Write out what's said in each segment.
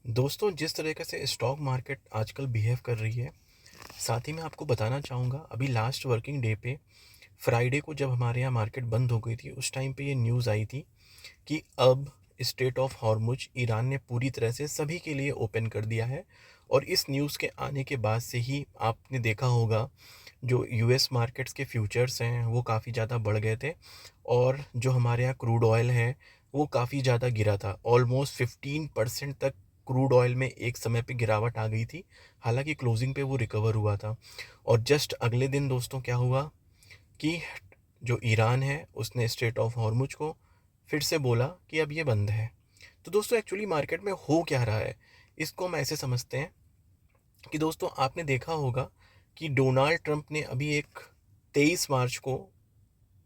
दोस्तों, जिस तरीके से स्टॉक मार्केट आजकल बिहेव कर रही है, साथ ही मैं आपको बताना चाहूँगा, अभी लास्ट वर्किंग डे पे फ्राइडे को जब हमारे यहाँ मार्केट बंद हो गई थी, उस टाइम पे ये न्यूज़ आई थी कि अब स्ट्रेट ऑफ हॉर्मुज ईरान ने पूरी तरह से सभी के लिए ओपन कर दिया है। और इस न्यूज़ के आने के बाद से ही आपने देखा होगा, जो यूएस मार्केट्स के फ्यूचर्स हैं वो काफ़ी ज़्यादा बढ़ गए थे। और जो हमारे यहाँ क्रूड ऑयल है वो काफ़ी ज़्यादा गिरा था, ऑलमोस्ट 15% तक क्रूड ऑयल में एक समय पे गिरावट आ गई थी। हालांकि क्लोजिंग पे वो रिकवर हुआ था। और जस्ट अगले दिन दोस्तों क्या हुआ कि जो ईरान है उसने स्ट्रेट ऑफ हॉर्मुज को फिर से बोला कि अब ये बंद है। तो दोस्तों, एक्चुअली मार्केट में हो क्या रहा है, इसको हम ऐसे समझते हैं कि दोस्तों, आपने देखा होगा कि डोनाल्ड ट्रंप ने अभी एक 23 मार्च को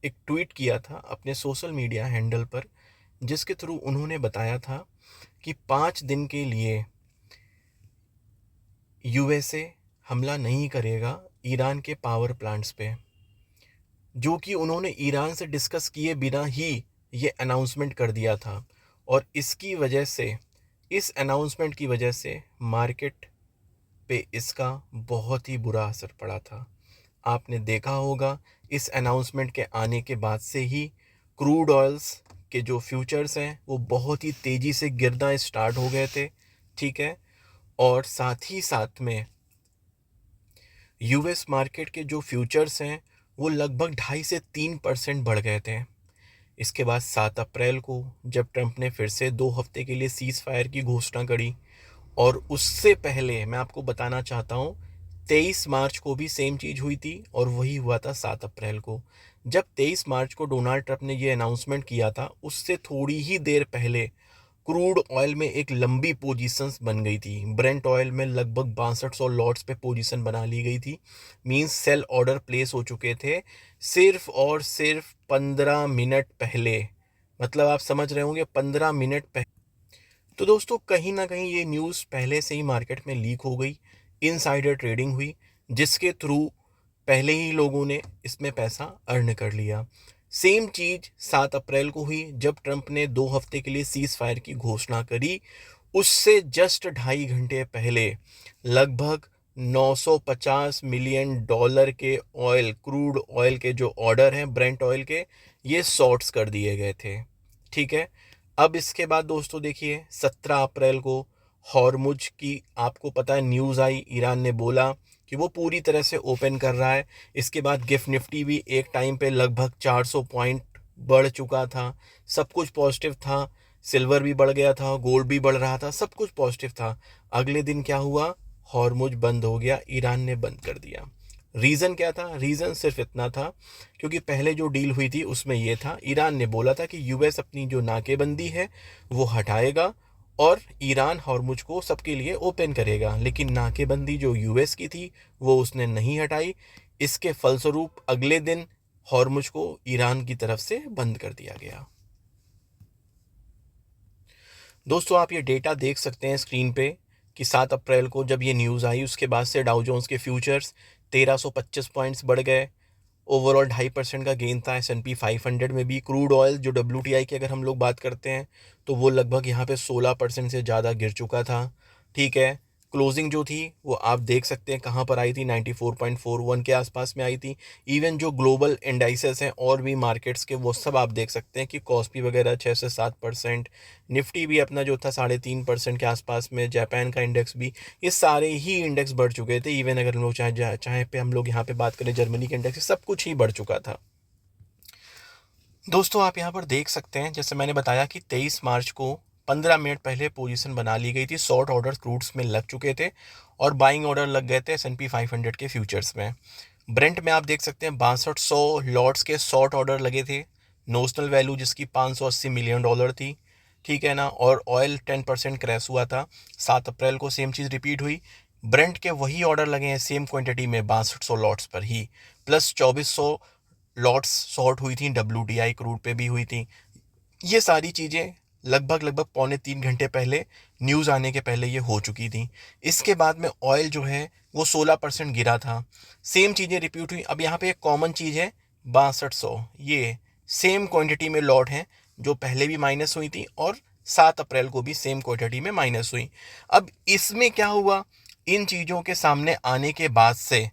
एक ट्वीट किया था अपने सोशल मीडिया हैंडल पर, जिसके थ्रू उन्होंने बताया था कि 5 दिन के लिए यूएसए हमला नहीं करेगा ईरान के पावर प्लांट्स पे, जो कि उन्होंने ईरान से डिस्कस किए बिना ही ये अनाउंसमेंट कर दिया था। और इसकी वजह से, इस अनाउंसमेंट की वजह से मार्केट पे इसका बहुत ही बुरा असर पड़ा था। आपने देखा होगा, इस अनाउंसमेंट के आने के बाद से ही क्रूड ऑयल्स के जो फ्यूचर्स हैं वो बहुत ही तेज़ी से गिरना स्टार्ट हो गए थे। ठीक है। और साथ ही साथ में यूएस मार्केट के जो फ्यूचर्स हैं वो लगभग 2.5 से 3% बढ़ गए थे। इसके बाद 7 अप्रैल को जब ट्रंप ने फिर से 2 हफ्ते के लिए सीज़ फायर की घोषणा करी, और उससे पहले मैं आपको बताना चाहता हूँ, 23 मार्च को भी सेम चीज़ हुई थी और वही हुआ था 7 अप्रैल को। जब 23 मार्च को डोनाल्ड ट्रंप ने ये अनाउंसमेंट किया था, उससे थोड़ी ही देर पहले क्रूड ऑयल में एक लंबी पोजीशंस बन गई थी। ब्रेंट ऑयल में लगभग 6200 लॉट्स पे पोजीशन बना ली गई थी। मींस सेल ऑर्डर प्लेस हो चुके थे सिर्फ और सिर्फ 15 मिनट पहले। मतलब आप समझ रहे होंगे, 15 मिनट पहले। तो दोस्तों, कहीं ना कहीं ये न्यूज़ पहले से ही मार्केट में लीक हो गई, इनसाइडर ट्रेडिंग हुई, जिसके थ्रू पहले ही लोगों ने इसमें पैसा अर्न कर लिया। सेम चीज़ 7 अप्रैल को हुई जब ट्रंप ने 2 हफ्ते के लिए सीज फायर की घोषणा करी। उससे जस्ट 2.5 घंटे पहले लगभग 950 मिलियन डॉलर के ऑयल, क्रूड ऑयल के जो ऑर्डर हैं ब्रेंट ऑयल के, ये शॉर्ट्स कर दिए गए थे। ठीक है। अब इसके बाद दोस्तों देखिए, 17 अप्रैल को हॉर्मुज की आपको पता है न्यूज़ आई, ईरान ने बोला कि वो पूरी तरह से ओपन कर रहा है। इसके बाद गिफ्ट निफ्टी भी एक टाइम पे लगभग 400 पॉइंट बढ़ चुका था। सब कुछ पॉजिटिव था। सिल्वर भी बढ़ गया था, गोल्ड भी बढ़ रहा था, सब कुछ पॉजिटिव था। अगले दिन क्या हुआ, हॉर्मुज बंद हो गया, ईरान ने बंद कर दिया। रीज़न क्या था? रीज़न सिर्फ इतना था क्योंकि पहले जो डील हुई थी उसमें ये था, ईरान ने बोला था कि यूएस अपनी जो नाकेबंदी है वो हटाएगा और ईरान हॉर्मुज को सबके लिए ओपन करेगा। लेकिन नाकेबंदी जो यूएस की थी वो उसने नहीं हटाई। इसके फलस्वरूप अगले दिन हॉर्मुज को ईरान की तरफ से बंद कर दिया गया। दोस्तों, आप ये डेटा देख सकते हैं स्क्रीन पे कि 7 अप्रैल को जब ये न्यूज़ आई, उसके बाद से डाउ जोन्स के फ्यूचर्स 1325 पॉइंट्स बढ़ गए। ओवरऑल 2.5% का गेन था। S&P 500 में भी क्रूड ऑयल जो WTI की अगर हम लोग बात करते हैं तो वो लगभग यहाँ पे 16% से ज़्यादा गिर चुका था। ठीक है। क्लोजिंग जो थी वो आप देख सकते हैं कहाँ पर आई थी, 94.41 के आसपास में आई थी। इवन जो ग्लोबल इंडाइसेस हैं और भी मार्केट्स के, वो सब आप देख सकते हैं कि कॉस्पी वगैरह 6 से 7%, निफ्टी भी अपना जो था 3.5% के आसपास में, जापान का इंडेक्स भी, ये सारे ही इंडेक्स बढ़ चुके थे। इवन अगर हम लोग चाहे पे हम लोग यहाँ पे बात करें जर्मनी के इंडेक्स, सब कुछ ही बढ़ चुका था। दोस्तों, आप यहाँ पर देख सकते हैं, जैसे मैंने बताया कि 23 मार्च को 15 मिनट पहले पोजीशन बना ली गई थी, शॉर्ट ऑर्डर क्रूड्स में लग चुके थे और बाइंग ऑर्डर लग गए थे S&P 500 के फ्यूचर्स में। ब्रेंट में आप देख सकते हैं 6200 लॉट्स के शॉर्ट ऑर्डर लगे थे, नोशनल वैल्यू जिसकी 580 मिलियन डॉलर थी। ठीक है ना। और ऑयल 10% क्रैश हुआ था। 7 अप्रैल को सेम चीज़ रिपीट हुई। ब्रेंट के वही ऑर्डर लगे हैं सेम क्वांटिटी में 6200 लॉट्स पर ही, प्लस 2400 लॉट्स शॉर्ट हुई थी, WTI क्रूड पे भी हुई थी। ये सारी चीज़ें लगभग लगभग 2.25 घंटे पहले, न्यूज़ आने के पहले ये हो चुकी थी। इसके बाद में ऑयल जो है वो 16% गिरा था। सेम चीज़ें रिपीट हुई। अब यहाँ पे एक कॉमन चीज़ है, 6200, ये सेम क्वांटिटी में लॉट हैं जो पहले भी माइनस हुई थी और 7 अप्रैल को भी सेम क्वांटिटी में माइनस हुई। अब इसमें क्या हुआ, इन चीज़ों के सामने आने के बाद से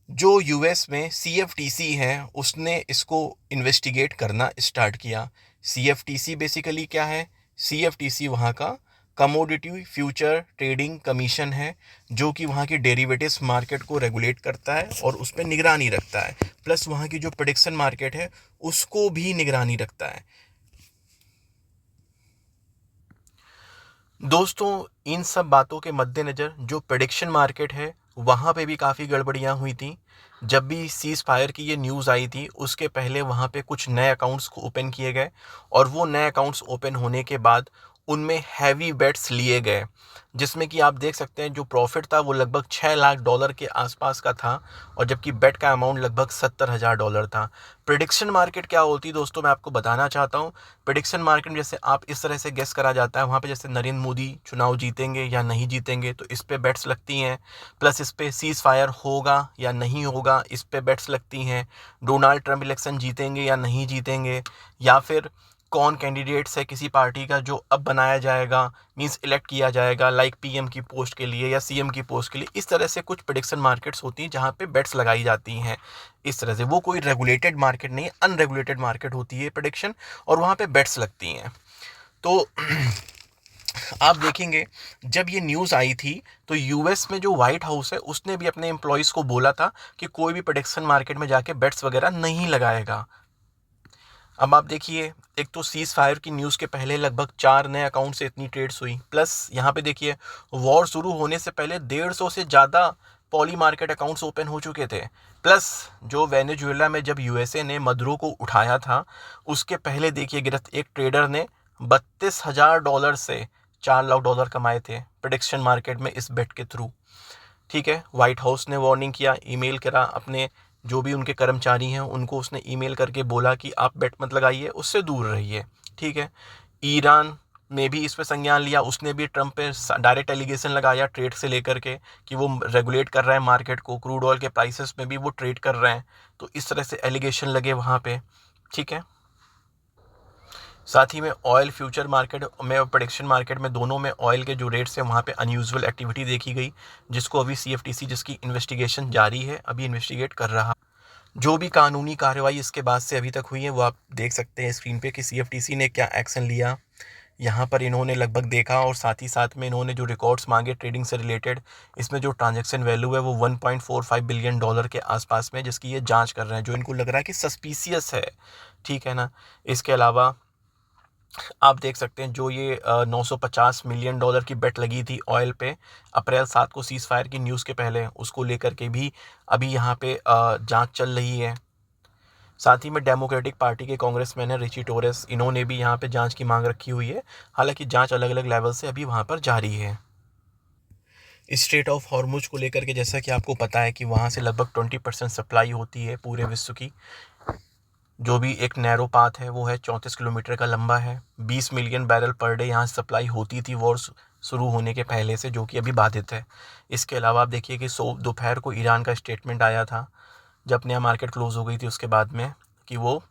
जो यूएस में सीएफटीसी है उसने इसको इन्वेस्टिगेट करना स्टार्ट किया। सीएफटीसी बेसिकली क्या है, सीएफटीसी वहाँ का कमोडिटी फ्यूचर ट्रेडिंग कमीशन है, जो कि वहाँ की डेरिवेटिव्स मार्केट को रेगुलेट करता है और उस पर निगरानी रखता है, प्लस वहाँ की जो प्रेडिक्शन मार्केट है उसको भी निगरानी रखता है। दोस्तों, इन सब बातों के मद्देनज़र जो प्रेडिक्शन मार्केट है वहाँ पे भी काफ़ी गड़बड़ियाँ हुई थी। जब भी सीज़ फायर की ये न्यूज़ आई थी उसके पहले वहाँ पे कुछ नए अकाउंट्स ओपन किए गए, और वो नए अकाउंट्स ओपन होने के बाद उनमें हैवी बेट्स लिए गए, जिसमें कि आप देख सकते हैं जो प्रॉफिट था वो लगभग $6 लाख के आसपास का था, और जबकि बेट का अमाउंट लगभग $70,000 था। प्रेडिक्शन मार्केट क्या होती है दोस्तों, मैं आपको बताना चाहता हूँ। प्रेडिक्शन मार्केट में जैसे आप इस तरह से गेस करा जाता है, वहाँ पे जैसे नरेंद्र मोदी चुनाव जीतेंगे या नहीं जीतेंगे तो इस पे बेट्स लगती हैं, प्लस इस पे सीज़ फायर होगा या नहीं होगा इस पे बेट्स लगती हैं, डोनाल्ड ट्रंप इलेक्शन जीतेंगे या नहीं जीतेंगे, या फिर कौन कैंडिडेट्स है किसी पार्टी का जो अब बनाया जाएगा, मींस इलेक्ट किया जाएगा, लाइक पीएम की पोस्ट के लिए या सीएम की पोस्ट के लिए। इस तरह से कुछ प्रेडिक्शन मार्केट्स होती हैं जहाँ पे बेट्स लगाई जाती हैं। इस तरह से वो कोई रेगुलेटेड मार्केट नहीं है, अनरेगुलेटेड मार्केट होती है प्रेडिक्शन, और वहाँ पे बेट्स लगती हैं। तो आप देखेंगे जब ये न्यूज़ आई थी तो यूएस में जो व्हाइट हाउस है उसने भी अपने एम्प्लॉयज़ को बोला था कि कोई भी प्रेडिक्शन मार्केट में जाके बेट्स वगैरह नहीं लगाएगा। अब आप देखिए, एक तो सीज़ फायर की न्यूज़ के पहले लगभग 4 नए अकाउंट से इतनी ट्रेड्स हुई, प्लस यहाँ पे देखिए वॉर शुरू होने से पहले 150 से ज़्यादा पॉली मार्केट अकाउंट्स ओपन हो चुके थे, प्लस जो वेनेजुएला में जब यूएसए ने मदुरो को उठाया था उसके पहले देखिए गिरफ्त एक ट्रेडर ने $32,000 से $4 लाख कमाए थे प्रेडिक्शन मार्केट में इस बेट के थ्रू। ठीक है, व्हाइट हाउस ने वार्निंग किया, ईमेल करा अपने जो भी उनके कर्मचारी हैं उनको उसने ईमेल करके बोला कि आप बेट मत लगाइए, उससे दूर रहिए। ठीक है, ईरान ने भी इस पे संज्ञान लिया, उसने भी ट्रंप पे डायरेक्ट एलिगेशन लगाया ट्रेड से लेकर के कि वो रेगुलेट कर रहा है मार्केट को, क्रूड ऑयल के प्राइसेस में भी वो ट्रेड कर रहे हैं, तो इस तरह से एलिगेशन लगे वहाँ पे। ठीक है, साथ ही में ऑयल फ्यूचर मार्केट में और प्रेडिक्शन मार्केट में दोनों में ऑयल के जो रेट्स हैं वहाँ पे अनयूजुअल एक्टिविटी देखी गई, जिसको अभी सीएफटीसी जिसकी इन्वेस्टिगेशन जारी है अभी इन्वेस्टिगेट कर रहा। जो भी कानूनी कार्रवाई इसके बाद से अभी तक हुई है वो आप देख सकते हैं स्क्रीन पे कि सीएफटीसी ने क्या एक्शन लिया। यहाँ पर इन्होंने लगभग देखा और साथ ही साथ में इन्होंने जो रिकॉर्ड्स मांगे ट्रेडिंग से रिलेटेड, इसमें जो ट्रांजैक्शन वैल्यू है वो $1.45 बिलियन के आसपास में, जिसकी ये जांच कर रहे हैं, जो इनको लग रहा है कि सस्पिशियस है। ठीक है ना। इसके अलावा आप देख सकते हैं जो ये $950 मिलियन की बेट लगी थी ऑयल पे अप्रैल 7 को सीज़ फायर की न्यूज़ के पहले, उसको लेकर के भी अभी यहाँ पे जांच चल रही है। साथ ही में डेमोक्रेटिक पार्टी के कांग्रेसमैन है रिची टोरेस, इन्होंने भी यहाँ पे जांच की मांग रखी हुई है। हालांकि जांच अलग अलग लेवल से अभी वहाँ पर जारी है। स्ट्रेट ऑफ हॉर्मुज को लेकर के जैसा कि आपको पता है कि वहाँ से लगभग 20% सप्लाई होती है पूरे विश्व की। जो भी एक नैरो पाथ है वो है 34 किलोमीटर का लंबा है। 20 मिलियन बैरल पर डे यहाँ सप्लाई होती थी वॉर शुरू होने के पहले से, जो कि अभी बाधित है। इसके अलावा आप देखिए कि दोपहर को ईरान का स्टेटमेंट आया था जब नया मार्केट क्लोज हो गई थी उसके बाद में, कि वो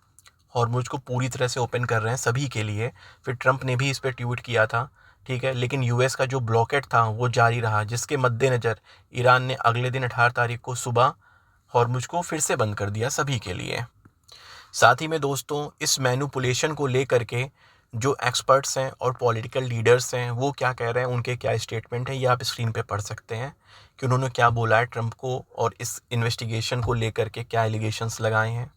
हॉर्मुज को पूरी तरह से ओपन कर रहे हैं सभी के लिए। फिर ट्रंप ने भी इस पर ट्वीट किया था। ठीक है, लेकिन यूएस का जो ब्लॉकेट था वो जारी रहा, जिसके मद्देनज़र ईरान ने अगले दिन 18 तारीख को सुबह हॉर्मुज को फिर से बंद कर दिया सभी के लिए। साथ ही में दोस्तों इस मैनिपुलेशन को लेकर के जो एक्सपर्ट्स हैं और पॉलिटिकल लीडर्स हैं वो क्या कह रहे हैं, उनके क्या स्टेटमेंट है, ये आप स्क्रीन पे पढ़ सकते हैं कि उन्होंने क्या बोला है ट्रंप को और इस इन्वेस्टिगेशन को लेकर के क्या एलिगेशंस लगाए हैं।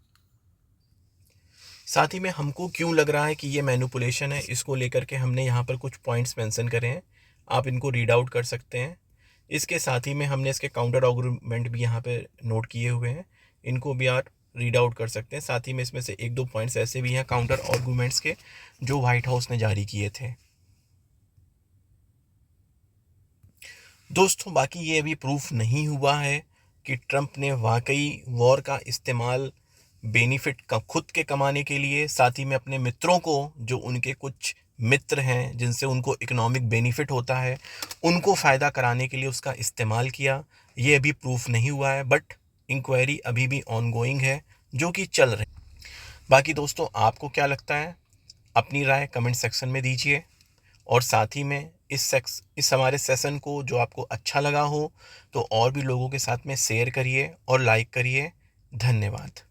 साथ ही में हमको क्यों लग रहा है कि ये मैनिपुलेशन है, इसको लेकर के हमने यहाँ पर कुछ पॉइंट्स मेंशन करे हैं, आप इनको रीड आउट कर सकते हैं। इसके साथ ही में हमने इसके काउंटर आर्गूमेंट भी यहाँ पे नोट किए हुए हैं, इनको भी आप रीड आउट कर सकते हैं। साथ ही में इसमें से एक दो पॉइंट्स ऐसे भी हैं काउंटर आर्गूमेंट्स के जो व्हाइट हाउस ने जारी किए थे। दोस्तों बाकी ये अभी प्रूफ नहीं हुआ है कि ट्रंप ने वाकई वॉर का इस्तेमाल बेनिफिट का खुद के कमाने के लिए, साथ ही में अपने मित्रों को, जो उनके कुछ मित्र हैं जिनसे उनको इकोनॉमिक बेनिफिट होता है, उनको फ़ायदा कराने के लिए उसका इस्तेमाल किया। ये अभी प्रूफ नहीं हुआ है, बट इंक्वायरी अभी भी ऑनगोइंग है जो कि चल रही। बाकी दोस्तों आपको क्या लगता है, अपनी राय कमेंट सेक्शन में दीजिए। और साथ ही में इस हमारे सेशन को जो आपको अच्छा लगा हो तो और भी लोगों के साथ में शेयर करिए और लाइक करिए। धन्यवाद।